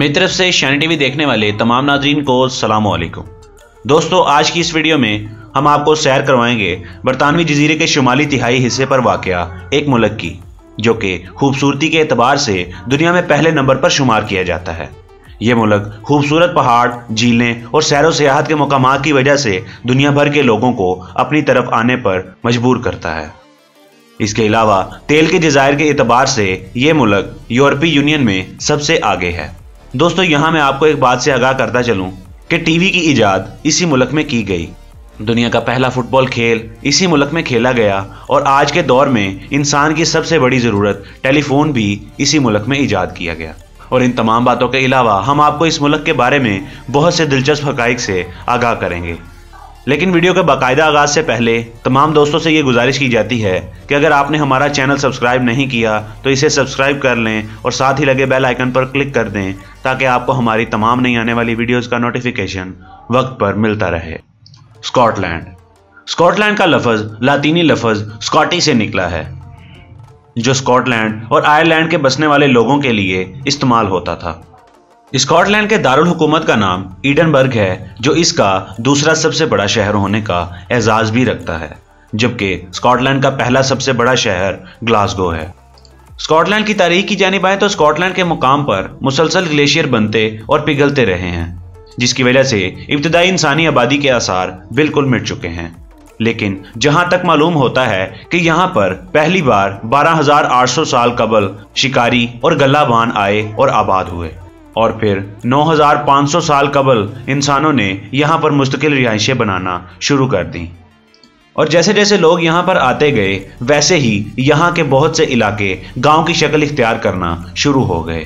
मेरी तरफ से शानी टीवी देखने वाले तमाम नाज़रीन को अस्सलाम वालेकुम। दोस्तों, आज की इस वीडियो में हम आपको सैर करवाएंगे बरतानवी जजीरे के शुमाली तिहाई हिस्से पर वाक़या एक मुल्क की, जो कि खूबसूरती के एतबार से दुनिया में पहले नंबर पर शुमार किया जाता है। ये मुल्क खूबसूरत पहाड़, झीलें और सैरो सियाहत के मकामात की वजह से दुनिया भर के लोगों को अपनी तरफ आने पर मजबूर करता है। इसके अलावा तेल के जज़ायर के एतबार से ये मुल्क यूरोपीय यूनियन में सबसे आगे है। दोस्तों, यहाँ मैं आपको एक बात से आगाह करता चलूँ कि टीवी की इजाद इसी मुल्क में की गई। दुनिया का पहला फुटबॉल खेल इसी मुल्क में खेला गया और आज के दौर में इंसान की सबसे बड़ी ज़रूरत टेलीफोन भी इसी मुल्क में ईजाद किया गया। और इन तमाम बातों के अलावा हम आपको इस मुल्क के बारे में बहुत से दिलचस्प हक़ाइक़ से आगाह करेंगे। लेकिन वीडियो के बाकायदा आगाज़ से पहले तमाम दोस्तों से ये गुजारिश की जाती है कि अगर आपने हमारा चैनल सब्सक्राइब नहीं किया तो इसे सब्सक्राइब कर लें और साथ ही लगे बेल आइकन पर क्लिक कर दें ताकि आपको हमारी तमाम नई आने वाली वीडियोस का नोटिफिकेशन वक्त पर मिलता रहे। स्कॉटलैंड का लफ्ज़ लातीनी लफ्ज़ स्कॉटी से निकला है, जो स्कॉटलैंड और आयरलैंड के बसने वाले लोगों के लिए इस्तेमाल होता था। स्कॉटलैंड के दारुल हुकूमत का नाम एडिनबर्ग है, जो इसका दूसरा सबसे बड़ा शहर होने का एजाज़ भी रखता है, जबकि स्कॉटलैंड का पहला सबसे बड़ा शहर ग्लासगो है। स्कॉटलैंड की तारीख की जानिब आए तो स्कॉटलैंड के मुकाम पर मुसलसल ग्लेशियर बनते और पिघलते रहे हैं, जिसकी वजह से इब्तदाई इंसानी आबादी के आसार बिल्कुल मिट चुके हैं। लेकिन जहां तक मालूम होता है कि यहाँ पर पहली बार 12,800 साल कबल शिकारी और गल्लाबान आए और आबाद हुए, और फिर 9,500 साल कबल इंसानों ने यहाँ पर मुस्तकिल रिहाइशें बनाना शुरू कर दी। और जैसे जैसे लोग यहाँ पर आते गए वैसे ही यहाँ के बहुत से इलाके गांव की शक्ल इख्तियार करना शुरू हो गए।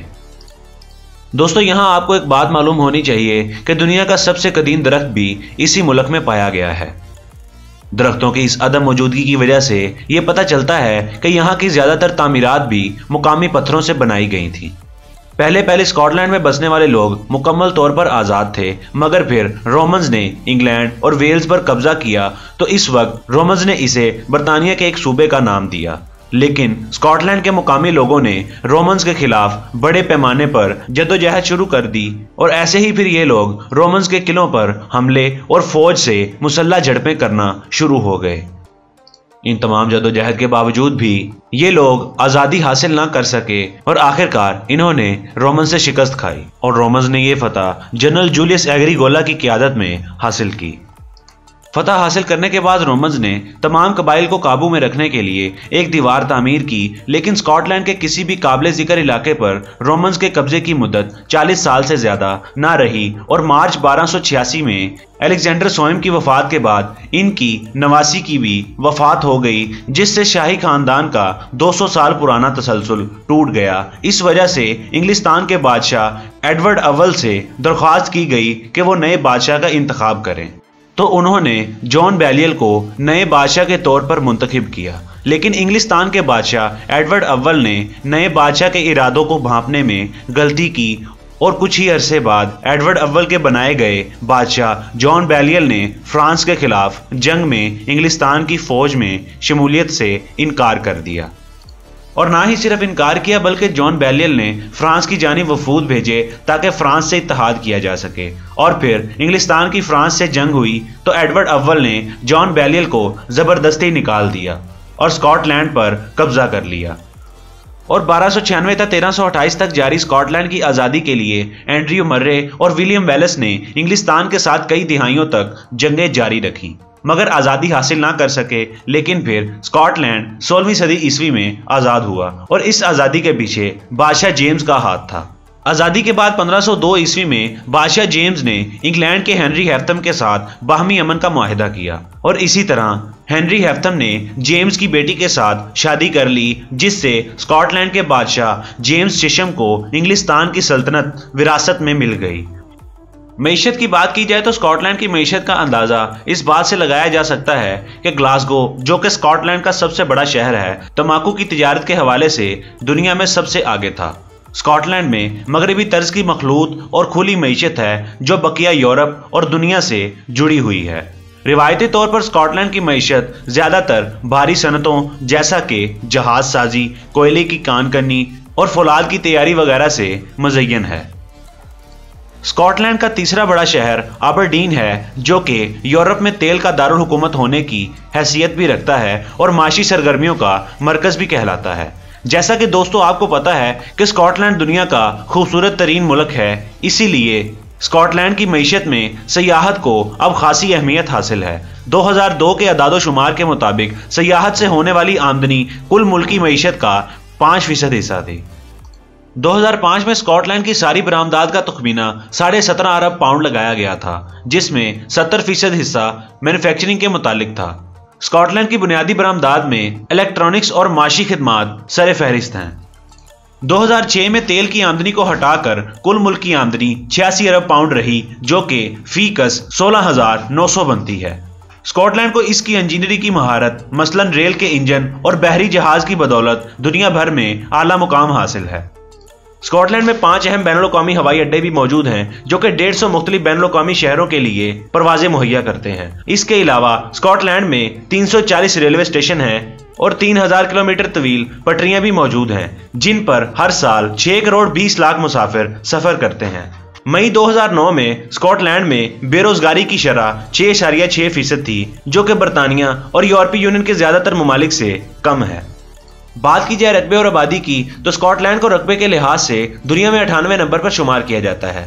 दोस्तों, यहाँ आपको एक बात मालूम होनी चाहिए कि दुनिया का सबसे कदीम दरख्त भी इसी मुल्क में पाया गया है। दरख्तों की इस अदम मौजूदगी की वजह से ये पता चलता है कि यहाँ की ज़्यादातर तामीरात भी मुकामी पत्थरों से बनाई गई थी। पहले स्कॉटलैंड में बसने वाले लोग मुकम्मल तौर पर आज़ाद थे, मगर फिर रोमन्स ने इंग्लैंड और वेल्स पर कब्जा किया तो इस वक्त रोमन्स ने इसे बरतानिया के एक सूबे का नाम दिया। लेकिन स्कॉटलैंड के मुकामी लोगों ने रोमन्स के खिलाफ बड़े पैमाने पर जद्दोजहद शुरू कर दी और ऐसे ही फिर ये लोग रोमन्स के किलों पर हमले और फौज से मुसल्लह झड़पें करना शुरू हो गए। इन तमाम जद्दोजहद के बावजूद भी ये लोग आज़ादी हासिल ना कर सके और आखिरकार इन्होंने रोमन से शिकस्त खाई और रोमन्स ने यह फतह जनरल जूलियस एग्रिकोला की क़यादत में हासिल की। फतह हासिल करने के बाद रोमन्स ने तमाम कबाइल को काबू में रखने के लिए एक दीवार तामीर की, लेकिन स्कॉटलैंड के किसी भी काबिल जिक्र इलाके पर रोमन्स के कब्जे की मुद्दत 40 साल से ज्यादा ना रही और मार्च 1286 में अलेक्जेंडर स्वयं की वफात के बाद इनकी नवासी की भी वफात हो गई, जिससे शाही खानदान का 200 साल पुराना तसलसल टूट गया। इस वजह से इंग्लिस्तान के बादशाह एडवर्ड अव्वल से दरख्वास्त की गई कि वो नए बादशाह का इंतखाब करें, तो उन्होंने जॉन बैलियल को नए बादशाह के तौर पर मुंतखब किया। लेकिन इंग्लिस्तान के बादशाह एडवर्ड अव्वल ने नए बादशाह के इरादों को भांपने में गलती की और कुछ ही अरसे बाद एडवर्ड अव्वल के बनाए गए बादशाह जॉन बैलियल ने फ्रांस के खिलाफ जंग में इंग्लिस्तान की फौज में शमूलियत से इनकार कर दिया। और ना ही सिर्फ इनकार किया बल्कि जॉन बैलियल ने फ्रांस की जानिब वफूद भेजे ताकि फ्रांस से इत्तेहाद किया जा सके। और फिर इंग्लिस्तान की फ्रांस से जंग हुई तो एडवर्ड अव्वल ने जॉन बैलियल को ज़बरदस्ती निकाल दिया और स्कॉटलैंड पर कब्जा कर लिया। और 1296 तक 1328 तक जारी स्कॉटलैंड की आज़ादी के लिए एंड्रयू मर्रे और विलियम वेलेस ने इंग्लिस्तान के साथ कई दिहाइयों तक जंगें जारी रखी, मगर आज़ादी हासिल ना कर सके। लेकिन फिर स्कॉटलैंड 16वीं सदी ईस्वी में आज़ाद हुआ और इस आज़ादी के पीछे बादशाह जेम्स का हाथ था। आज़ादी के बाद 1502 ईस्वी में बादशाह जेम्स ने इंग्लैंड के हेनरी हैफ्तम के साथ बाहमी अमन का मुआहिदा किया और इसी तरह हेनरी हैफ्तम ने जेम्स की बेटी के साथ शादी कर ली, जिससे स्कॉटलैंड के बादशाह जेम्स चेशम को इंग्लिस्तान की सल्तनत विरासत में मिल गई। मईशत की बात की जाए तो स्कॉटलैंड की मईशत का अंदाज़ा इस बात से लगाया जा सकता है कि ग्लासगो, जो कि स्कॉटलैंड का सबसे बड़ा शहर है, तंबाकू की तिजारत के हवाले से दुनिया में सबसे आगे था। स्कॉटलैंड में मगरबी तर्ज की मखलूत और खुली मईशत है जो बकिया यूरोप और दुनिया से जुड़ी हुई है। रिवायती तौर पर स्कॉटलैंड की मईशत ज़्यादातर भारी सनतों जैसा कि जहाज साजी, कोयले की कान करनी और फौलाद की तैयारी वगैरह से मुज़य्यन है। स्कॉटलैंड का तीसरा बड़ा शहर अबरडीन है, जो कि यूरोप में तेल का दारुल हुकूमत होने की हैसियत भी रखता है और माशी सरगर्मियों का मरकज भी कहलाता है। जैसा कि दोस्तों आपको पता है कि स्कॉटलैंड दुनिया का खूबसूरत तरीन मुल्क है, इसीलिए स्कॉटलैंड की मईशत में सयाहत को अब खासी अहमियत हासिल है। 2002 के अदादोशुमार के मुताबिक सयाहत से होने वाली आमदनी कुल मुल्की मईशत का 5% हिस्सा थी। 2005 में स्कॉटलैंड की सारी बरामदात का तखमीना 17.5 अरब पाउंड लगाया गया था, जिसमें 70% हिस्सा मैन्युफैक्चरिंग के मुतालिक था। स्कॉटलैंड की बुनियादी बरामदात में इलेक्ट्रॉनिक्स और माशी खिदमात सर फहरिस्त हैं। 2006 में तेल की आमदनी को हटाकर कुल मुल्क की आमदनी 86 अरब पाउंड रही, जो कि फीकस 16,900 बनती है। स्कॉटलैंड को इसकी इंजीनियरिंग की महारत, मसलन रेल के इंजन और बहरी जहाज की बदौलत दुनिया भर में आला मुकाम हासिल है। स्कॉटलैंड में 5 अहम बैनुल-अक़वामी हवाई अड्डे भी मौजूद हैं, जो कि 150 मुख्तलिफ बैनुल-अक़वामी शहरों के लिए परवाजें मुहैया करते हैं। इसके अलावा स्कॉटलैंड में 340 रेलवे स्टेशन हैं और 3000 किलोमीटर तवील पटरियां भी मौजूद हैं, जिन पर हर साल 6 करोड़ 20 लाख मुसाफिर सफर करते हैं। मई 2009 में स्कॉटलैंड में बेरोजगारी की शरह 6.6% थी, जो कि बरतानिया और यूरोपीय यूनियन के ज्यादातर ममालिक से कम है। बात की जाए रकबे और आबादी की, तो स्कॉटलैंड को रकबे के लिहाज से दुनिया में 98वें नंबर पर शुमार किया जाता है।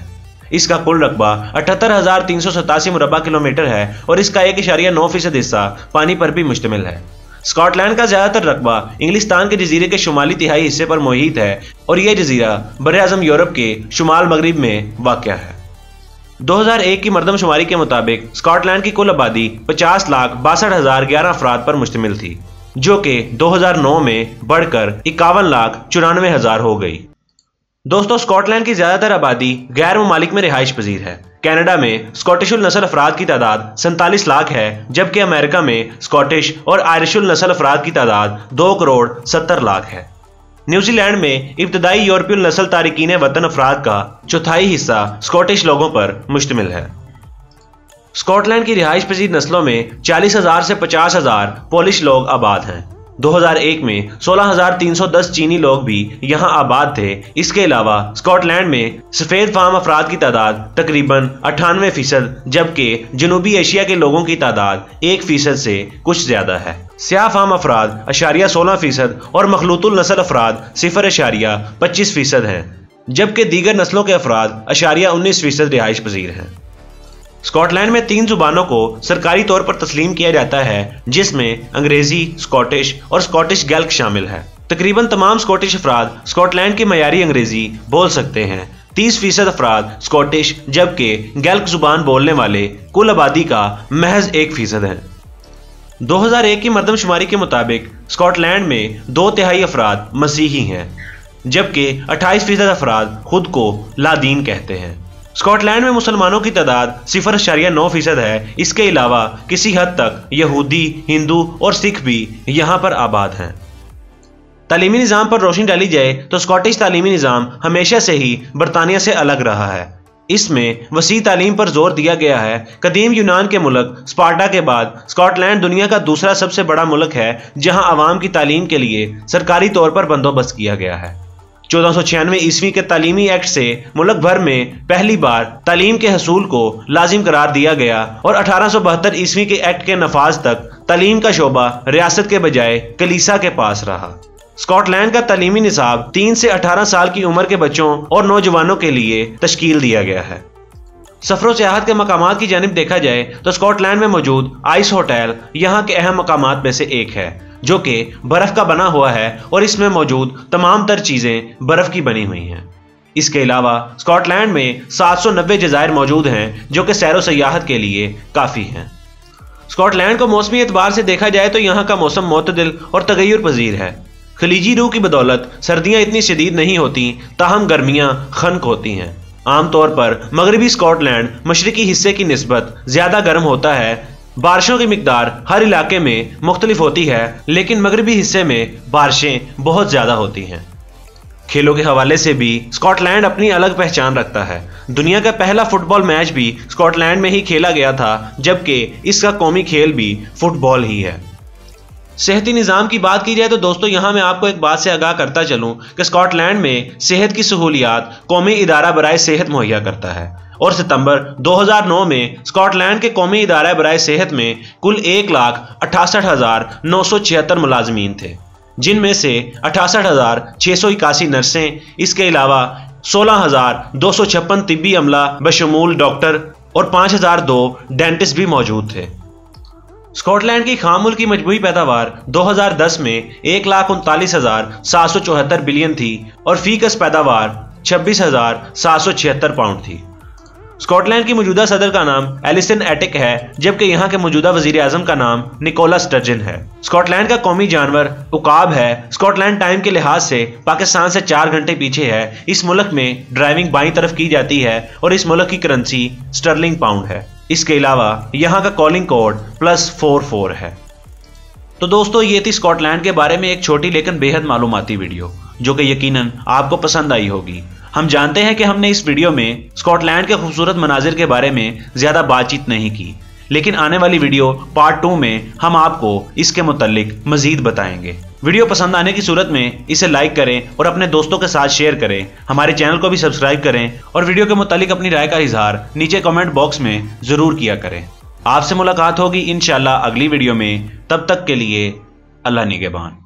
इसका कुल रकबा 78,387 मुरबा किलोमीटर है और इसका 1.9% हिस्सा पानी पर भी मुश्तमिल है। स्कॉटलैंड का ज्यादातर रकबा इंग्लिस्तान के जजीरे के शुमाली तिहाई हिस्से पर मुहित है और यह जजीरा बर-ए-आज़म यूरोप के शुमाल मगरिब में वाक़या है। 2001 की मरदमशुमारी के मुताबिक स्कॉटलैंड की कुल आबादी 50,62,011 अफराद पर मुश्तमिल थी, जो कि 2009 में बढ़कर 51,94,000 हो गई। दोस्तों, स्कॉटलैंड की ज्यादातर आबादी गैर ममालिक में रिहाइश पजीर है। कनाडा में स्कॉटिशुल नस्ल अफराद की तादाद 47 लाख है, जबकि अमेरिका में स्कॉटिश और आयरिशुल नस्ल अफराद की तादाद 2 करोड़ 70 लाख है। न्यूजीलैंड में इब्तदाई यूरोपीय नस्ल तारिकीन वतन अफराद का चौथाई हिस्सा स्कॉटिश लोगों पर मुश्तमिल है। स्कॉटलैंड की रिहाइश पजीर नस्लों में 40,000 से 50,000 पोलिश लोग आबाद हैं। 2001 में 16,310 चीनी लोग भी यहाँ आबाद थे। इसके अलावा स्कॉटलैंड में सफ़ेद फाम अफराद की तादाद तकरीबन 98%, जबकि जनूबी एशिया के लोगों की तादाद 1% से कुछ ज्यादा है। स्याह फाम अफराद 16% और मखलूतुल नस्ल अफराद 0.25% हैं, जबकि दीगर नस्लों के अफराद 19% रिहाइश पजीर हैं। स्कॉटलैंड में 3 जुबानों को सरकारी तौर पर तस्लीम किया जाता है, जिसमें अंग्रेजी, स्कॉटिश और स्कॉटिश गैल्क शामिल है। तकरीबन तमाम स्कॉटिश अफराद स्कॉटलैंड की मयारी अंग्रेजी बोल सकते हैं। 30% अफराद स्कॉटिश, जबकि गैल्क जुबान बोलने वाले कुल आबादी का महज 1% है। 2001 की मरदमशुमारी के मुताबिक स्कॉटलैंड में 2/3 अफराद मसीही हैं, जबकि 28% अफराद खुद को लादीन कहते हैं। स्कॉटलैंड में मुसलमानों की तादाद 0.9% है। इसके अलावा किसी हद तक यहूदी, हिंदू और सिख भी यहाँ पर आबाद हैं। तालीमी निज़ाम पर रोशनी डाली जाए तो स्कॉटिश तालीमी निज़ाम हमेशा से ही बरतानिया से अलग रहा है। इसमें वसी तालीम पर जोर दिया गया है। कदीम यूनान के मुल्क स्पार्टा के बाद स्कॉटलैंड दुनिया का दूसरा सबसे बड़ा मुल्क है, जहाँ आवाम की तालीम के लिए सरकारी तौर पर बंदोबस्त किया गया है। 1496 ईस्वी के तालीमी एक्ट से मुल्क भर में पहली बार तालीम के हसूल को लाजिम करार दिया गया और 1872 ईस्वी के एक्ट के नफाज तक तालीम का शोबा रियासत के बजाय कलीसा के पास रहा। स्कॉटलैंड का तालीमी निसाब 3 से 18 साल की उम्र के बच्चों और नौजवानों के लिए तश्कील दिया गया है। सफरो सियाहत के मकामात की जानिब देखा जाए तो स्कॉटलैंड में मौजूद आइस होटल यहाँ के अहम मकामात में से एक है, जो कि बर्फ का बना हुआ है और इसमें मौजूद तमाम तर चीजें बर्फ की बनी हुई हैं। इसके अलावा स्कॉटलैंड में 790 जज़ायर मौजूद हैं, जो कि सैरो सयाहत के लिए काफ़ी हैं। स्कॉटलैंड को मौसमी एतबार से देखा जाए तो यहाँ का मौसम मोतदिल और तगय्युर पजीर है। खलीजी रूह की बदौलत सर्दियाँ इतनी शदीद नहीं होती, ताहम गर्मियाँ खनक होती हैं। आमतौर पर मगरबी स्कॉटलैंड मशरकी हिस्से की निस्बत ज़्यादा गर्म होता है। बारिशों की मिकदार हर इलाके में मुख्तलिफ होती है, लेकिन मगरबी हिस्से में बारिशें बहुत ज़्यादा होती हैं। खेलों के हवाले से भी स्कॉटलैंड अपनी अलग पहचान रखता है। दुनिया का पहला फुटबॉल मैच भी स्कॉटलैंड में ही खेला गया था, जबकि इसका कौमी खेल भी फुटबॉल ही है। सेहती निज़ाम की बात की जाए तो दोस्तों, यहाँ मैं आपको एक बात से आगाह करता चलूँ कि स्कॉटलैंड में सेहत की सहूलियात कौमी इदारा बराए सेहत मुहैया करता है। और सितंबर 2009 में स्कॉटलैंड के कौमी इदारा बराए सेहत में कुल 1,68,976 मुलाजमीन थे, जिनमें से 68,681 नर्सें, इसके अलावा 16,256 तिब्बी अमला बशमूल डॉक्टर और 5,002 डेंटिस्ट भी मौजूद थे। स्कॉटलैंड की खाम मुल्क की मजमूई पैदावार 2010 में 1,39,774 बिलियन थी और फीकस पैदावार 26,776 पाउंड थी। स्कॉटलैंड की मौजूदा सदर का नाम एलिसन एटिक है, जबकि यहाँ के मौजूदा वजीर आजम का नाम निकोला स्टर्जन है। स्कॉटलैंड का कौमी जानवर उकाब है। स्कॉटलैंड टाइम के लिहाज से पाकिस्तान से 4 घंटे पीछे है। इस मुल्क में ड्राइविंग बाईं तरफ की जाती है और इस मुल्क की करेंसी स्टर्लिंग पाउंड है। इसके अलावा यहाँ का कॉलिंग कोड +44 है। तो दोस्तों, ये थी स्कॉटलैंड के बारे में एक छोटी लेकिन बेहद मालूमाती वीडियो, जो कि यकीनन आपको पसंद आई होगी। हम जानते हैं कि हमने इस वीडियो में स्कॉटलैंड के खूबसूरत मनाजिर के बारे में ज़्यादा बातचीत नहीं की, लेकिन आने वाली वीडियो पार्ट 2 में हम आपको इसके मुतालिक मज़ीद बताएंगे। वीडियो पसंद आने की सूरत में इसे लाइक करें और अपने दोस्तों के साथ शेयर करें। हमारे चैनल को भी सब्सक्राइब करें और वीडियो के मुतालिक अपनी राय का इजहार नीचे कमेंट बॉक्स में ज़रूर किया करें। आपसे मुलाकात होगी इंशाअल्लाह अगली वीडियो में। तब तक के लिए अल्लाह निगहबान।